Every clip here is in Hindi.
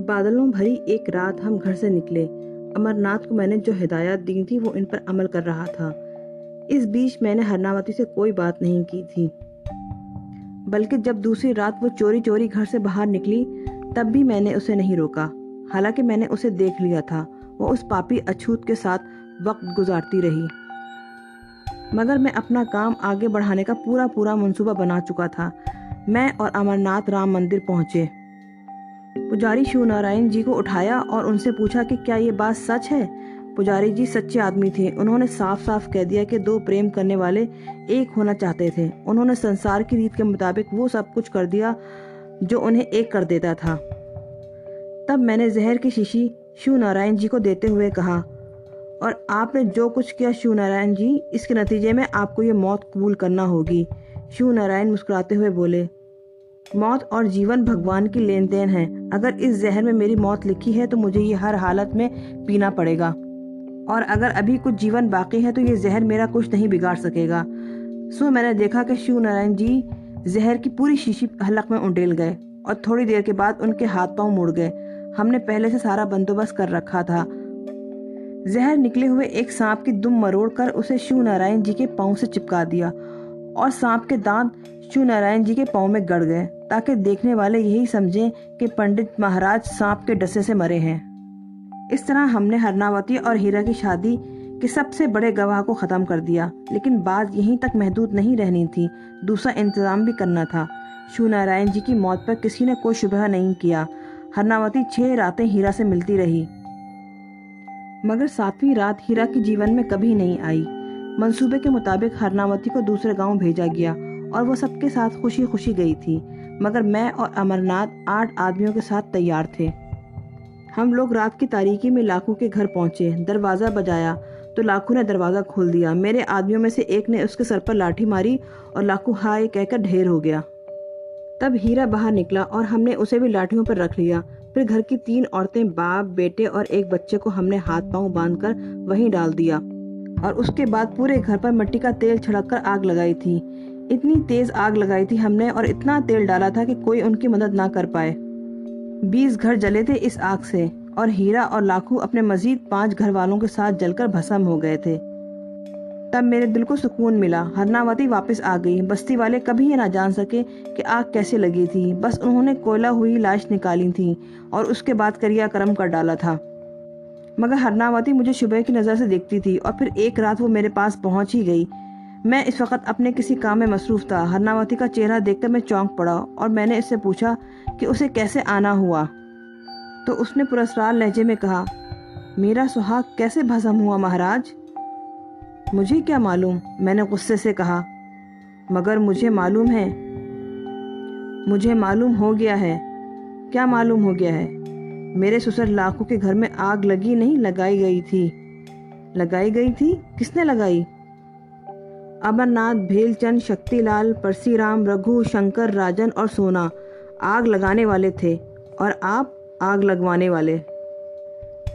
बादलों भरी एक रात हम घर से निकले। अमरनाथ को मैंने जो हिदायत दी थी वो इन पर अमल कर रहा था। इस बीच मैंने हरनावती से कोई बात नहीं की थी, बल्कि जब दूसरी रात वो चोरी चोरी घर से बाहर निकली तब भी मैंने उसे नहीं रोका। हालांकि मैंने उसे देख लिया था, वो उस पापी अछूत के साथ वक्त गुजारती रही, मगर मैं अपना काम आगे बढ़ाने का पूरा मंसूबा बना चुका था। मैं और अमरनाथ राम मंदिर पहुंचे। पुजारी शिव नारायण जी को उठाया और उनसे पूछा कि क्या ये बात सच है। पुजारी जी सच्चे आदमी थे। उन्होंने साफ साफ कह दिया कि दो प्रेम करने वाले एक होना चाहते थे। उन्होंने संसार की रीत के मुताबिक वो सब कुछ कर दिया जो उन्हें एक कर देता था। तब मैंने जहर की शीशी शिव नारायण जी को देते हुए कहा, और आपने जो कुछ किया शिव नारायण जी, इसके नतीजे में आपको ये मौत कबूल करना होगी। शिव नारायण मुस्कुराते हुए बोले, मौत और जीवन भगवान की लेन देन है। अगर इस जहर में मेरी मौत लिखी है तो मुझे ये हर हालत में पीना पड़ेगा, और अगर अभी कुछ जीवन बाकी है तो ये जहर मेरा कुछ नहीं बिगाड़ सकेगा। सो मैंने देखा कि शिव नारायण जी जहर की पूरी शीशी हलक में उंडेल गए और थोड़ी देर के बाद उनके हाथ पांव मुड़ गए। हमने पहले से सारा बंदोबस्त कर रखा था। जहर निकले हुए एक सांप की दुम मरोड़ कर उसे शिव नारायण जी के पांव से चिपका दिया, और सांप के दांत शिव नारायण जी के पांव में गड़ गए, ताकि देखने वाले यही समझें कि पंडित महाराज सांप के डसे से मरे हैं। इस तरह हमने हरनावती और हीरा की शादी के सबसे बड़े गवाह को खत्म कर दिया। लेकिन बात यहीं तक महदूद नहीं रहनी थी, दूसरा इंतजाम भी करना था। शिव नारायण जी की मौत पर किसी ने कोई शुबह नहीं किया। हरनावती 6 रातें हीरा से मिलती रही, मगर 7वीं रात हीरा के जीवन में कभी नहीं आई। मंसूबे के मुताबिक हरनावती को दूसरे गांव भेजा गया और वो सबके साथ खुशी खुशी गई थी, मगर मैं और अमरनाथ 8 आदमियों के साथ तैयार थे। हम लोग रात की तारीकी में लाखू के घर पहुंचे। दरवाज़ा बजाया तो लाखू ने दरवाज़ा खोल दिया। मेरे आदमियों में से एक ने उसके सर पर लाठी मारी और लाखू हाय कहकर ढेर हो गया। तब हीरा बाहर निकला और हमने उसे भी लाठियों पर रख लिया। फिर घर की 3 औरतें, बाप, बेटे और एक बच्चे को हमने हाथ पांव बांधकर वहीं डाल दिया, और उसके बाद पूरे घर पर मिट्टी का तेल छिड़क कर आग लगाई थी। इतनी तेज आग लगाई थी हमने और इतना तेल डाला था कि कोई उनकी मदद ना कर पाए। 20 घर जले थे इस आग से, और हीरा और लाखू अपने मजीद 5 घर वालों के साथ जलकर भस्म हो गए थे। तब मेरे दिल को सुकून मिला। हरनावती वापस आ गई। बस्ती वाले कभी ये ना जान सके कि आग कैसे लगी थी। बस उन्होंने कोयला हुई लाश निकाली थी और उसके बाद क्रियाक्रम कर डाला था। मगर हरनावती मुझे शुबह की नज़र से देखती थी, और फिर एक रात वो मेरे पास पहुंच ही गई। मैं इस वक्त अपने किसी काम में मसरूफ था। हरनावती का चेहरा देखकर मैं चौंक पड़ा, और मैंने इससे पूछा कि उसे कैसे आना हुआ। तो उसने पुरस्कार लहजे में कहा, मेरा सुहाग कैसे भस्म हुआ महाराज? मुझे क्या मालूम, मैंने गुस्से से कहा। मगर मुझे मालूम है। मुझे मालूम हो गया है। क्या मालूम हो गया है? मेरे ससुर लाखू के घर में आग लगी नहीं, लगाई गई थी। लगाई गई थी? किसने लगाई? अमरनाथ, भेलचंद, शक्तिलाल, परसीराम, रघु, शंकर, राजन और सोना आग लगाने वाले थे, और आप आग लगवाने वाले।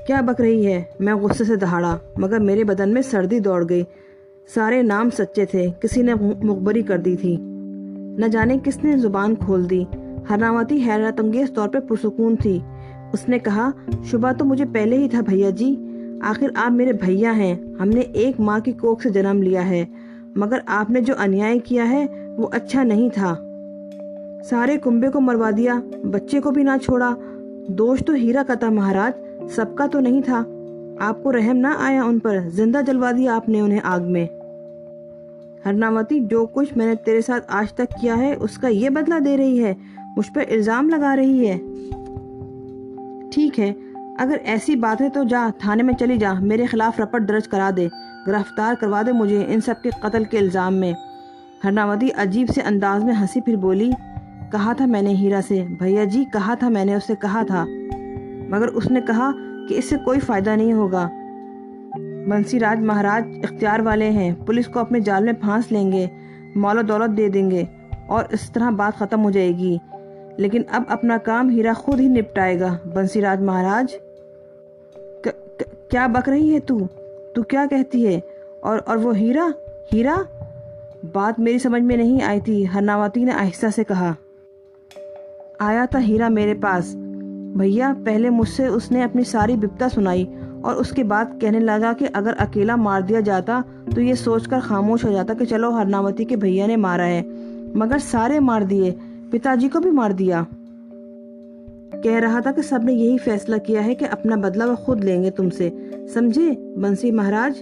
क्या बक रही है? मैं गुस्से से दहाड़ा, मगर मेरे बदन में सर्दी दौड़ गई। सारे नाम सच्चे थे। किसी ने मुखबरी कर दी थी। न जाने किसने जुबान खोल दी। हरनावती हैरतअंगेज तौर पर पुरसुकून थी। उसने कहा, शुबा तो मुझे पहले ही था भैया जी। आखिर आप मेरे भैया हैं। हमने एक माँ की कोख से जन्म लिया है, मगर आपने जो अन्याय किया है वो अच्छा नहीं था। सारे कुंबे को मरवा दिया, बच्चे को भी ना छोड़ा। दोष तो हीरा का था महाराज, सबका तो नहीं था। आपको रहम ना आया उन पर, जिंदा जलवा दिया आपने उन्हें आग में। हरनावती, जो कुछ मैंने तेरे साथ आज तक किया है उसका ये बदला दे रही है, मुझ पर इल्जाम लगा रही है। ठीक है, अगर ऐसी बात है तो जा थाने में चली जा, मेरे खिलाफ रपट दर्ज करा दे, गिरफ्तार करवा दे मुझे इन सब के कत्ल के इल्जाम में। हरनावती अजीब से अंदाज में हंसी, फिर बोली, कहा था मैंने हीरा से भैया जी, कहा था मैंने, उससे कहा था, मगर उसने कहा कि इससे कोई फायदा नहीं होगा। बंसीराज महाराज इख्तियार वाले हैं, पुलिस को अपने जाल में फांस लेंगे, मौला दौलत दे देंगे, और इस तरह बात खत्म हो जाएगी। लेकिन अब अपना काम हीरा खुद ही निपटाएगा। बंसीराज महाराज, क्या बक रही है तू क्या कहती है? और वो हीरा? हीरा? बात मेरी समझ में नहीं आई थी। हरनावती ने आहिस्ता से कहा, आया था हीरा मेरे पास, भैया, पहले मुझसे उसने अपनी सारी बिपता सुनाई और उसके बाद कहने लगा कि अगर अकेला मार दिया जाता तो ये सोचकर खामोश हो जाता कि चलो हरनावती के भैया ने मारा है, मगर सारे मार दिए, पिताजी को भी मार दिया। कह रहा था कि सबने यही फैसला किया है कि अपना बदला वो खुद लेंगे तुमसे, समझे बंसी महाराज?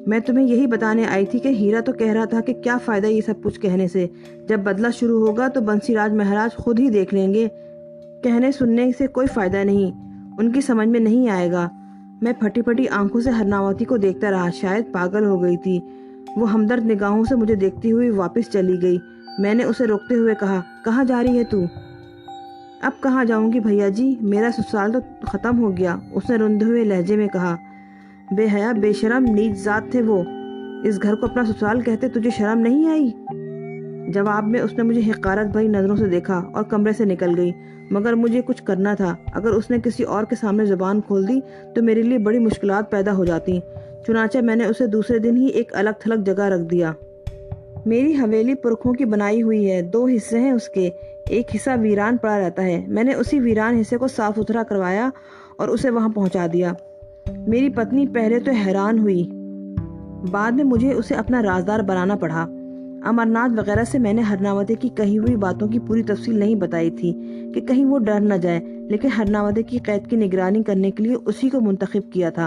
मैं तुम्हें यही बताने आई थी कि हीरा तो कह रहा था कि क्या फायदा ये सब कुछ कहने से, जब बदला शुरू होगा तो बंसीराज महाराज खुद ही देख लेंगे, कहने सुनने से कोई फायदा नहीं, उनकी समझ में नहीं आएगा। मैं फटी फटी आंखों से हरनावती को देखता रहा, शायद पागल हो गई थी। वो हमदर्द निगाहों से मुझे देखती हुई वापस चली गई। मैंने उसे रोकते हुए कहा, कहाँ जा रही है तू? अब कहाँ जाऊंगी भैया जी, मेरा ससुराल तो खत्म हो गया, उसने रोंदे हुए लहजे में कहा। बेहया बेशरम नीच जात थे वो, इस घर को अपना ससुराल कहते, तुझे शर्म नहीं आई? जवाब में उसने मुझे हिकारत भरी नजरों से देखा और कमरे से निकल गई। मगर मुझे कुछ करना था, अगर उसने किसी और के सामने जुबान खोल दी तो मेरे लिए बड़ी मुश्किलात पैदा हो जाती। चुनाचे मैंने उसे दूसरे दिन ही एक अलग थलग जगह रख दिया। मेरी हवेली पुरखों की बनाई हुई है, 2 हिस्से हैं उसके, एक हिस्सा वीरान पड़ा रहता है। मैंने उसी वीरान हिस्से को साफ सुथरा करवाया और उसे वहां पहुंचा दिया। मेरी पत्नी पहले तो हैरान हुई, बाद में मुझे उसे अपना राजदार बनाना पड़ा। अमरनाथ वगैरह से मैंने हरनावती की कही हुई बातों की पूरी तफसील नहीं बताई थी कि कहीं वो डर न जाए, लेकिन हरनावती की कैद की निगरानी करने के लिए उसी को मुंतखब किया था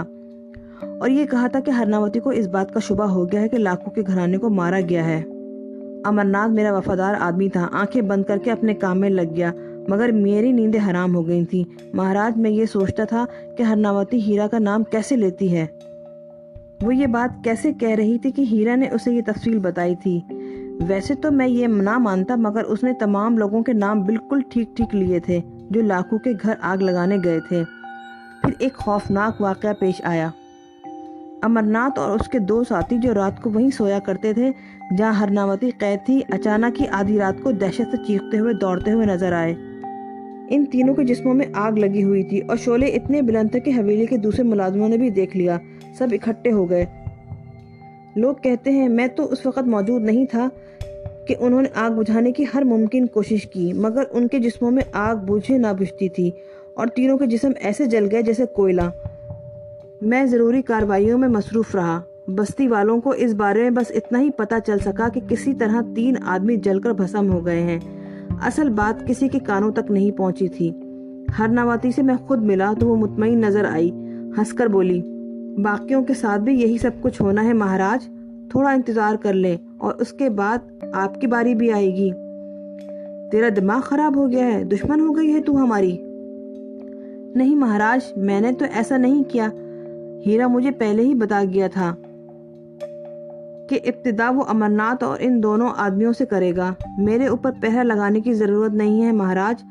और ये कहा था कि हरनावती को इस बात का शुबा हो गया है कि लाखों के घराने को मारा गया है। अमरनाथ मेरा वफादार आदमी था, आंखें बंद करके अपने काम में लग गया, मगर मेरी नींदें हराम हो गई थी। महाराज, मैं ये सोचता था कि हरनावती हीरा का नाम कैसे लेती है। वो ये बात कैसे कह रही थी कि हीरा ने उसे ये तफसील बताई थी। वैसे तो मैं ये ना मानता, मगर उसने तमाम लोगों के नाम बिल्कुल ठीक ठीक लिए थे जो लाखों के घर आग लगाने गए थे। फिर एक खौफनाक वाकया पेश आया। अमरनाथ और उसके 2 साथी जो रात को वहीं सोया करते थे जहां हरनावती कैद थी, अचानक ही आधी रात को दहशत से चीखते हुए दौड़ते हुए नजर आए। इन तीनों के जिस्मों में आग लगी हुई थी और शोले इतने बुलंद थे कि हवेली के दूसरे मुलाजिमों ने भी देख लिया। सब इकट्ठे हो गए। लोग कहते हैं, मैं तो उस वक्त मौजूद नहीं था, कि उन्होंने आग बुझाने की हर मुमकिन कोशिश की, मगर उनके जिस्मों में आग बुझे ना बुझती थी और तीनों के जिस्म ऐसे जल गए जैसे कोयला। मैं ज़रूरी कार्रवाइयों में मसरूफ़ रहा। बस्ती वालों को इस बारे में बस इतना ही पता चल सका कि किसी तरह 3 आदमी जलकर भस्म हो गए हैं। असल बात किसी के कानों तक नहीं पहुंची थी। हरनावती से मैं खुद मिला तो वो मुतमईन नजर आई, हंसकर बोली, बाकियों के साथ भी यही सब कुछ होना है महाराज, थोड़ा इंतजार कर लें और उसके बाद आपकी बारी भी आएगी। तेरा दिमाग खराब हो गया है, दुश्मन हो गई है तू हमारी? नहीं महाराज, मैंने तो ऐसा नहीं किया। हीरा मुझे पहले ही बता गया था कि इब्तिदा वो अमरनाथ और इन दोनों आदमियों से करेगा। मेरे ऊपर पहरा लगाने की जरूरत नहीं है महाराज।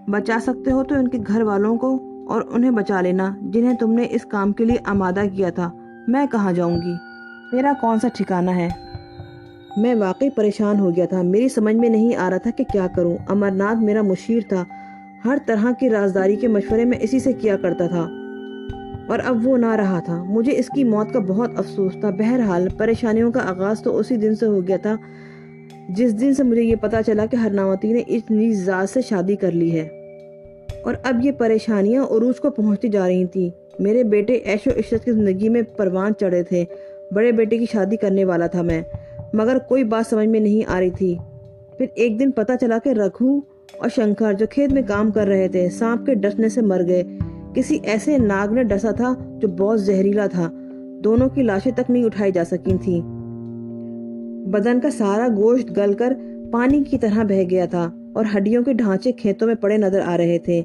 बचा सकते हो तो इनके घर वालों को और उन्हें बचा लेना जिन्हें तुमने इस काम के लिए आमादा किया था। मैं कहाँ जाऊंगी, मेरा कौन सा ठिकाना है? मैं वाकई परेशान हो गया था। मेरी समझ में नहीं आ रहा था कि क्या करूं। अमरनाथ मेरा मुशीर था, हर तरह की राजदारी के मशवरे में इसी से किया करता था और अब वो ना रहा था। मुझे इसकी मौत का बहुत अफसोस था। बहरहाल परेशानियों का आगाज तो उसी दिन से हो गया था जिस दिन से मुझे ये पता चला कि हरनावती ने इस नीच जात से शादी कर ली है और अब ये परेशानियां उरूज को पहुंचती जा रही थी। मेरे बेटे ऐशो इशरत की जिंदगी में परवान चढ़े थे। बड़े बेटे की शादी करने वाला था मैं, मगर कोई बात समझ में नहीं आ रही थी। फिर एक दिन पता चला कि रघु और शंकर जो खेत में काम कर रहे थे सांप के डसने से मर गए। किसी ऐसे नाग ने डसा था जो बहुत जहरीला था। दोनों की लाशें तक नहीं उठाई जा सकी थी। बदन का सारा गोश्त गलकर पानी की तरह बह गया था और हड्डियों के ढांचे खेतों में पड़े नजर आ रहे थे।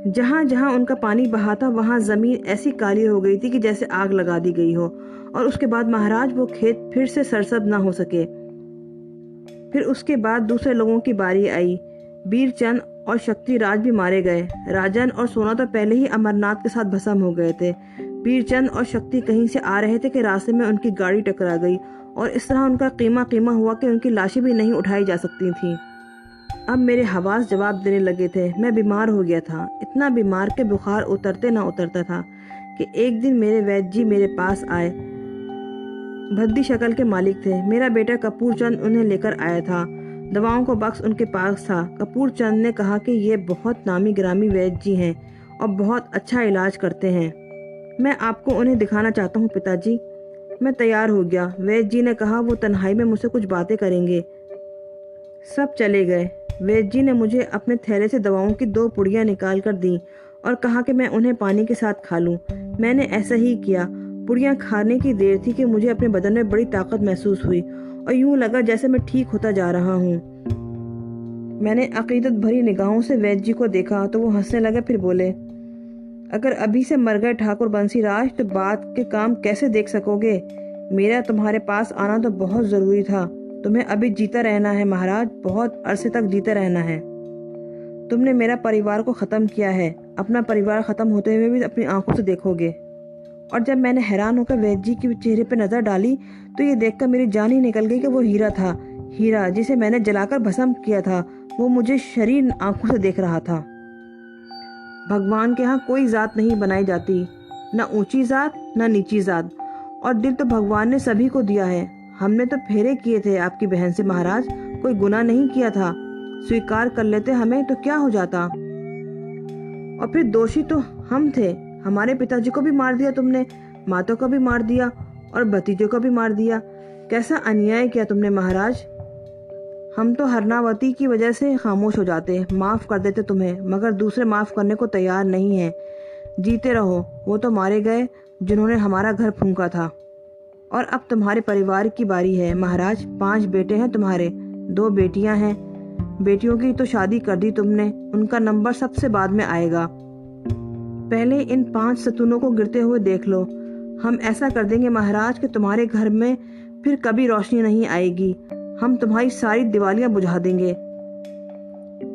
जहां जहां उनका पानी बहा था वहां जमीन ऐसी काली हो गई थी कि जैसे आग लगा दी गई हो। और उसके बाद महाराज वो खेत फिर से सरसब्ज ना हो सके। फिर उसके बाद दूसरे लोगों की बारी आई। बीरचंद और शक्ति राज भी मारे गए। राजन और सोना तो पहले ही अमरनाथ के साथ भस्म हो गए थे। बीरचंद और शक्ति कहीं से आ रहे थे कि रास्ते में उनकी गाड़ी टकरा गई और इस तरह उनका कीमा हुआ कि उनकी लाशें भी नहीं उठाई जा सकती थीं। अब मेरे हवास जवाब देने लगे थे। मैं बीमार हो गया था, इतना बीमार के बुखार उतरते ना उतरता था कि एक दिन मेरे वैद्य जी मेरे पास आए। भद्दी शक्ल के मालिक थे। मेरा बेटा कपूर चंद उन्हें लेकर आया था। दवाओं का बक्स उनके पास था। कपूर चंद ने कहा कि ये बहुत नामी गिरामी वैद्य जी हैं और बहुत अच्छा इलाज करते हैं। मैं आपको उन्हें दिखाना चाहता हूँ पिताजी। मैं तैयार हो गया। वैद्य जी ने कहा वो तन्हाई में मुझसे कुछ बातें करेंगे। सब चले गए। वैद्य जी ने मुझे अपने थैले से दवाओं की 2 पुड़ियाँ निकाल कर दी और कहा कि मैं उन्हें पानी के साथ खा लूँ। मैंने ऐसा ही किया। पुड़ियाँ खाने की देर थी कि मुझे अपने बदन में बड़ी ताकत महसूस हुई और यूं लगा जैसे मैं ठीक होता जा रहा हूँ। मैंने अकीदत भरी निगाहों से वैद्य जी को देखा तो वो हंसने लगे, फिर बोले, अगर अभी से मर गए ठाकुर बंसीराज तो बाद के काम कैसे देख सकोगे? मेरा तुम्हारे पास आना तो बहुत जरूरी था। तुम्हें अभी जीता रहना है महाराज, बहुत अरसे तक जीता रहना है। तुमने मेरा परिवार को खत्म किया है, अपना परिवार खत्म होते हुए भी अपनी आंखों से देखोगे। और जब मैंने हैरान होकर वैद्य जी के चेहरे पर नजर डाली तो ये देखकर मेरी जान ही निकल गई कि वो हीरा था। हीरा जिसे मैंने जलाकर भस्म किया था, वो मुझे शरीर आंखों से देख रहा था। भगवान के यहाँ कोई जात नहीं बनाई जाती, न ऊंची जात न नीची जात, और दिल तो भगवान ने सभी को दिया है। हमने तो फेरे किए थे आपकी बहन से महाराज, कोई गुनाह नहीं किया था। स्वीकार कर लेते हमें तो क्या हो जाता। और फिर दोषी तो हम थे। हमारे पिताजी को भी मार दिया तुमने, माता को भी मार दिया और भतीजों को भी मार दिया। कैसा अन्याय किया तुमने महाराज। हम तो हरनावती की वजह से खामोश हो जाते, माफ कर देते तुम्हें, मगर दूसरे माफ करने को तैयार नहीं है। जीते रहो। वो तो मारे गए जिन्होंने हमारा घर फूंका था। और अब तुम्हारे परिवार की बारी है महाराज। 5 बेटे हैं तुम्हारे, 2 बेटियां हैं। बेटियों की तो शादी कर दी तुमने, उनका नंबर सबसे बाद में आएगा। पहले इन 5 सतूनों को गिरते हुए देख लो। हम ऐसा कर देंगे महाराज कि तुम्हारे घर में फिर कभी रोशनी नहीं आएगी। हम तुम्हारी सारी दिवालियां बुझा देंगे।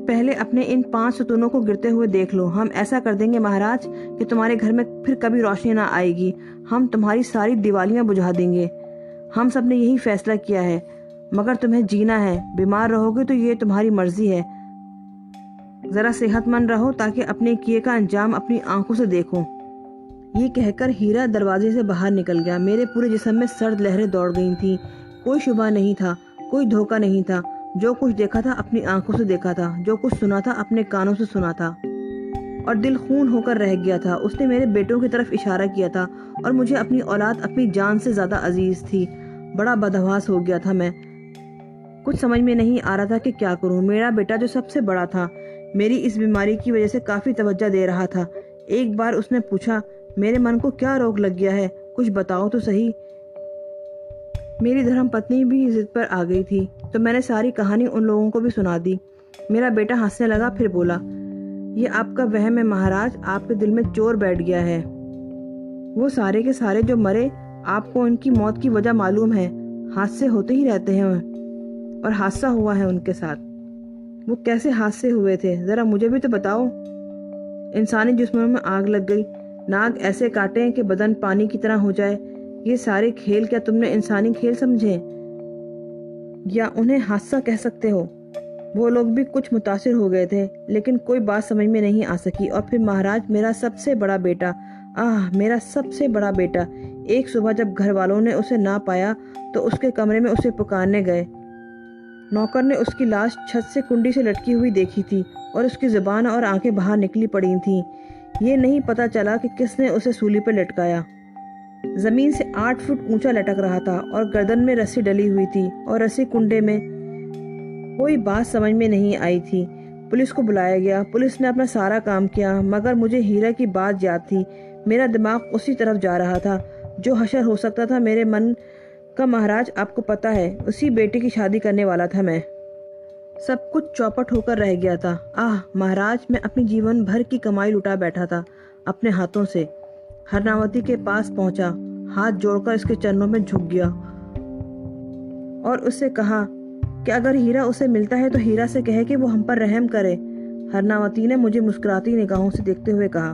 पहले अपने इन 5 सतूनों को गिरते हुए देख लो। हम ऐसा कर देंगे महाराज कि तुम्हारे घर में फिर कभी रोशनी ना आएगी। हम तुम्हारी सारी दिवालियां बुझा देंगे। हम सब ने यही फैसला किया है, मगर तुम्हें जीना है। बीमार रहोगे तो ये तुम्हारी मर्जी है। जरा सेहतमंद रहो ताकि अपने किए का अंजाम अपनी आंखों से देखो। ये कहकर हीरा दरवाजे से बाहर निकल गया। मेरे पूरे जिस्म में सर्द लहरें दौड़ गई थीं। कोई शुबा नहीं था, कोई धोखा नहीं था। जो कुछ देखा था अपनी आंखों से देखा था, जो कुछ सुना था अपने कानों से सुना था, और दिल खून होकर रह गया था। उसने मेरे बेटों की तरफ इशारा किया था और मुझे अपनी औलाद अपनी जान से ज्यादा अजीज थी। बड़ा बदहवास हो गया था मैं। कुछ समझ में नहीं आ रहा था कि क्या करूं। मेरा बेटा जो सबसे बड़ा था, मेरी इस बीमारी की वजह से काफी तवज्जो दे रहा था। एक बार उसने पूछा, मेरे मन को क्या रोग लग गया है, कुछ बताओ तो सही। मेरी धर्मपत्नी भी जिद पर आ गई थी तो मैंने सारी कहानी उन लोगों को भी सुना दी। मेरा बेटा हंसने लगा, फिर बोला, ये आपका वहम है महाराज, आपके दिल में चोर बैठ गया है। वो सारे के सारे जो मरे, आपको उनकी मौत की वजह मालूम है। हादसे होते ही रहते हैं और हादसा हुआ है उनके साथ। वो कैसे हादसे हुए थे, जरा मुझे भी तो बताओ। इंसानी जिस्मों में आग लग गई, नाग ऐसे काटे कि बदन पानी की तरह हो जाए। ये सारे खेल क्या तुमने इंसानी खेल समझे, या उन्हें हादसा कह सकते हो? वो लोग भी कुछ मुतासिर हो गए थे, लेकिन कोई बात समझ में नहीं आ सकी। और फिर महाराज, मेरा सबसे बड़ा बेटा, मेरा सबसे बड़ा बेटा, एक सुबह जब घर वालों ने उसे ना पाया तो उसके कमरे में उसे पुकारने गए। नौकर ने उसकी लाश छत से कुंडी से लटकी हुई देखी थी और उसकी जुबान और आंखें बाहर निकली पड़ी थीं। ये नहीं पता चला कि किसने उसे सूली पर लटकाया। जमीन से 8 फुट ऊंचा लटक रहा था और गर्दन में रस्सी डली हुई थी और रस्सी कुंडे में। कोई बात समझ में नहीं आई थी। पुलिस को बुलाया गया, पुलिस ने अपना सारा काम किया, मगर मुझे हीरा की बात याद थी। मेरा दिमाग उसी तरफ जा रहा था जो हशर हो सकता था मेरे मन का। महाराज, आपको पता है, उसी बेटे की शादी करने वाला था मैं। सब कुछ चौपट होकर रह गया था। महाराज, मैं अपनी जीवन भर की कमाई लुटा बैठा था अपने हाथों से। हरनावती के पास पहुंचा, हाथ जोड़कर इसके चरणों में झुक गया और उससे कहा कि अगर हीरा उसे मिलता है तो हीरा से कहे कि वो हम पर रहम करे। हरनावती ने मुझे मुस्कुराती निगाहों से देखते हुए कहा,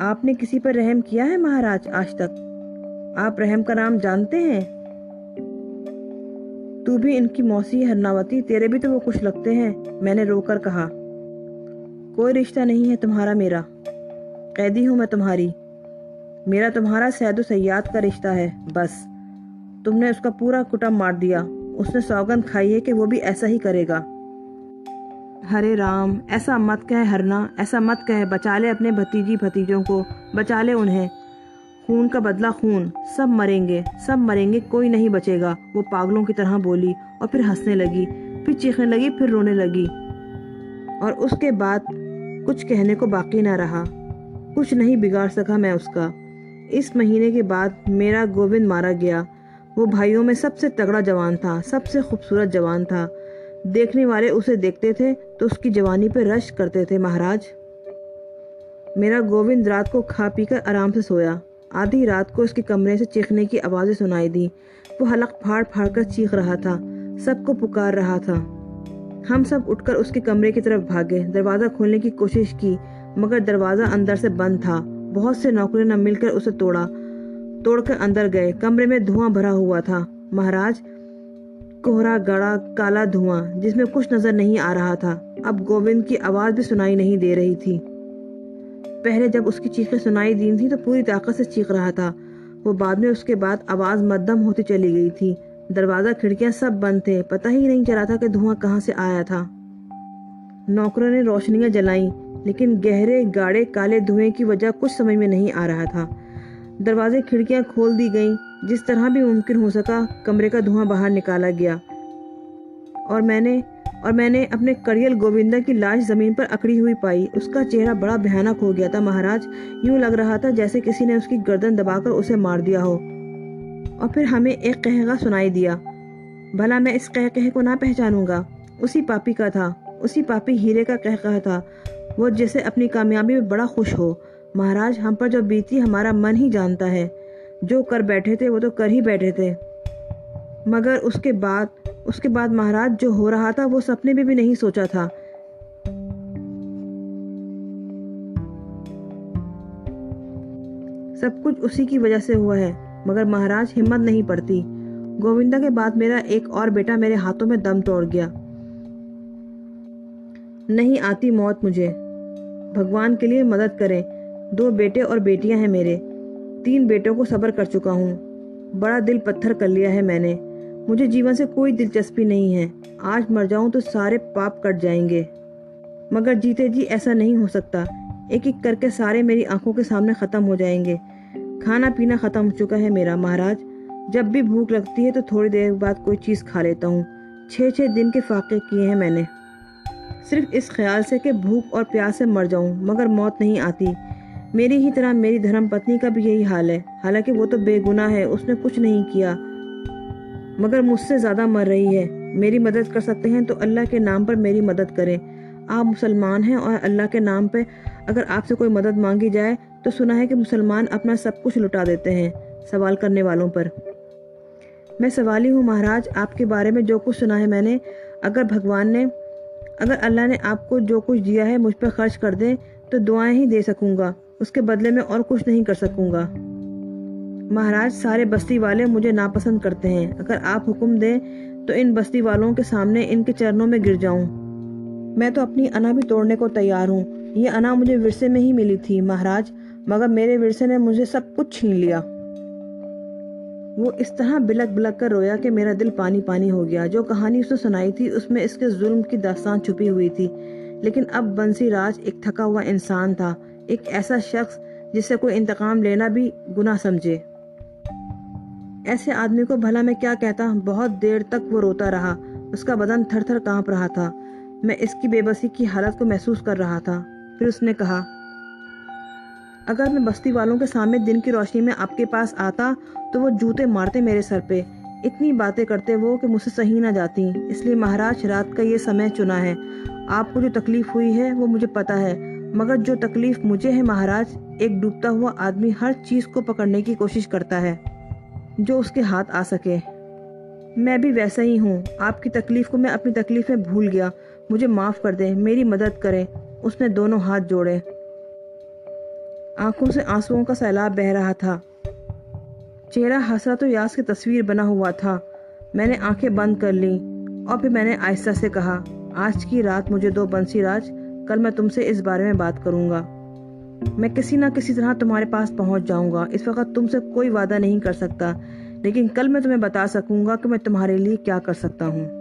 आपने किसी पर रहम किया है महाराज आज तक? आप रहम का नाम जानते हैं? तू भी इनकी मौसी हरनावती, तेरे भी तो वो कुछ लगते हैं। मैंने रोकर कहा, कोई रिश्ता नहीं है तुम्हारा मेरा, कैदी हूं मैं तुम्हारी। मेरा तुम्हारा सैदो सैयाद का रिश्ता है बस। तुमने उसका पूरा कुटुंब मार दिया, उसने सौगंध खाई है कि वो भी ऐसा ही करेगा। हरे राम, ऐसा मत कह हरना, ऐसा मत कह। बचा ले अपने भतीजी भतीजों को, बचा ले उन्हें। खून का बदला खून, सब मरेंगे, सब मरेंगे, कोई नहीं बचेगा, वो पागलों की तरह बोली और फिर हंसने लगी, फिर चीखने लगी, फिर रोने लगी। और उसके बाद कुछ कहने को बाकी ना रहा। कुछ नहीं बिगाड़ सका मैं उसका। इस महीने के बाद मेरा गोविंद मारा गया। वो भाइयों में सबसे तगड़ा जवान था, सबसे खूबसूरत जवान था। देखने वाले उसे देखते थे तो उसकी जवानी पे रश्क करते थे। महाराज, मेरा गोविंद रात को खा पीकर आराम से सोया। आधी रात को उसके कमरे से चीखने की आवाज़ें सुनाई दी। वो हलक फाड़ फाड़ कर चीख रहा था, सबको पुकार रहा था। हम सब उठकर उसके कमरे की तरफ भागे। दरवाज़ा खोलने की कोशिश की मगर दरवाज़ा अंदर से बंद था। बहुत से नौकरों ने मिलकर उसे तोड़कर अंदर गए। कमरे में धुआं भरा हुआ था महाराज, कोहरा गाढ़ा काला धुआं जिसमें कुछ नजर नहीं आ रहा था। अब गोविंद की आवाज़ भी सुनाई नहीं दे रही थी। पहले जब उसकी चीखें सुनाई दी थी तो पूरी ताकत से चीख रहा था वो। बाद में उसके बाद आवाज़ मध्यम होती चली गई थी। दरवाज़ा खिड़कियां सब बंद थे। पता ही नहीं चला था कि धुआं कहाँ से आया था। नौकरों ने रोशनियां जलाई लेकिन गहरे गाढ़े काले धुएं की वजह कुछ समझ में नहीं आ रहा था। दरवाजे खिड़कियां खोल दी गईं। जिस तरह भी मुमकिन हो सका कमरे का धुआं बाहर निकाला गया और मैंने अपने कड़ियल गोविंदा की लाश जमीन पर अकड़ी हुई पाई। उसका चेहरा बड़ा भयानक हो गया था महाराज। यूं लग रहा था जैसे किसी ने उसकी गर्दन दबाकर उसे मार दिया हो। और फिर हमें एक कहका सुनाई दिया। भला मैं इस कहके को ना पहचानूंगा? उसी पापी का था, उसी पापी हीरे का कहका था। वो जैसे अपनी कामयाबी में बड़ा खुश हो। महाराज, हम पर जो बीती हमारा मन ही जानता है। जो कर बैठे थे वो तो कर ही बैठे थे, मगर उसके बाद महाराज जो हो रहा था वो सपने में भी नहीं सोचा था। सब कुछ उसी की वजह से हुआ है। मगर महाराज, हिम्मत नहीं पड़ती। गोविंदा के बाद मेरा एक और बेटा मेरे हाथों में दम तोड़ गया। नहीं आती मौत मुझे। भगवान के लिए मदद करें। 2 बेटे और बेटियां हैं मेरे। 3 बेटों को सब्र कर चुका हूँ। बड़ा दिल पत्थर कर लिया है मैंने। मुझे जीवन से कोई दिलचस्पी नहीं है। आज मर जाऊं तो सारे पाप कट जाएंगे, मगर जीते जी ऐसा नहीं हो सकता। एक एक करके सारे मेरी आंखों के सामने खत्म हो जाएंगे। खाना पीना खत्म हो चुका है मेरा महाराज। जब भी भूख लगती है तो थोड़ी देर बाद कोई चीज़ खा लेता हूँ। 6-6 दिन के फाके किए हैं मैंने, सिर्फ इस ख्याल से कि भूख और प्यास से मर जाऊं, मगर मौत नहीं आती। मेरी ही तरह मेरी धर्मपत्नी का भी यही हाल है। हालांकि वो तो बेगुनाह है, उसने कुछ नहीं किया, मगर मुझसे ज़्यादा मर रही है। मेरी मदद कर सकते हैं तो अल्लाह के नाम पर मेरी मदद करें। आप मुसलमान हैं और अल्लाह के नाम पर अगर आपसे कोई मदद मांगी जाए तो सुना है कि मुसलमान अपना सब कुछ लुटा देते हैं सवाल करने वालों पर। मैं सवाली हूँ महाराज, आपके बारे में जो कुछ सुना है मैंने। अगर अल्लाह ने आपको जो कुछ दिया है मुझ पर खर्च कर दे तो दुआएं ही दे सकूंगा, उसके बदले में और कुछ नहीं कर सकूंगा। महाराज, सारे बस्ती वाले मुझे नापसंद करते हैं। अगर आप हुक्म दें तो इन बस्ती वालों के सामने इनके चरणों में गिर जाऊं। मैं तो अपनी अना भी तोड़ने को तैयार हूँ। ये अना मुझे विरसे में ही मिली थी महाराज, मगर मेरे विरसे ने मुझे सब कुछ छीन लिया। वो इस तरह बिलक बिलक कर रोया कि मेरा दिल पानी पानी हो गया। जो कहानी उसने सुनाई थी उसमें इसके जुल्म की दास्तान छुपी हुई थी। लेकिन अब बंसीराज एक थका हुआ इंसान था, एक ऐसा शख्स जिससे कोई इंतकाम लेना भी गुनाह समझे। ऐसे आदमी को भला मैं क्या कहता। बहुत देर तक वो रोता रहा। उसका बदन थर थर कांप रहा था। मैं इसकी बेबसी की हालत को महसूस कर रहा था। फिर उसने कहा, अगर मैं बस्ती वालों के सामने दिन की रोशनी में आपके पास आता तो वो जूते मारते मेरे सर पे। इतनी बातें करते वो कि मुझसे सही ना जाती। इसलिए महाराज, रात का ये समय चुना है। आपको जो तकलीफ हुई है वो मुझे पता है, मगर जो तकलीफ मुझे है महाराज, एक डूबता हुआ आदमी हर चीज़ को पकड़ने की कोशिश करता है जो उसके हाथ आ सके। मैं भी वैसा ही हूँ। आपकी तकलीफ को मैं अपनी तकलीफ में भूल गया। मुझे माफ़ कर दें, मेरी मदद करें। उसने दोनों हाथ जोड़े। आंखों से आंसुओं का सैलाब बह रहा था। चेहरा हसरत और यास की तस्वीर बना हुआ था। मैंने आंखें बंद कर लीं और फिर मैंने आहिस्ता से कहा, आज की रात मुझे दो बंसीराज, कल मैं तुमसे इस बारे में बात करूंगा। मैं किसी न किसी तरह तुम्हारे पास पहुंच जाऊंगा। इस वक्त तुमसे कोई वादा नहीं कर सकता, लेकिन कल मैं तुम्हें बता सकूंगा कि मैं तुम्हारे लिए क्या कर सकता हूँ।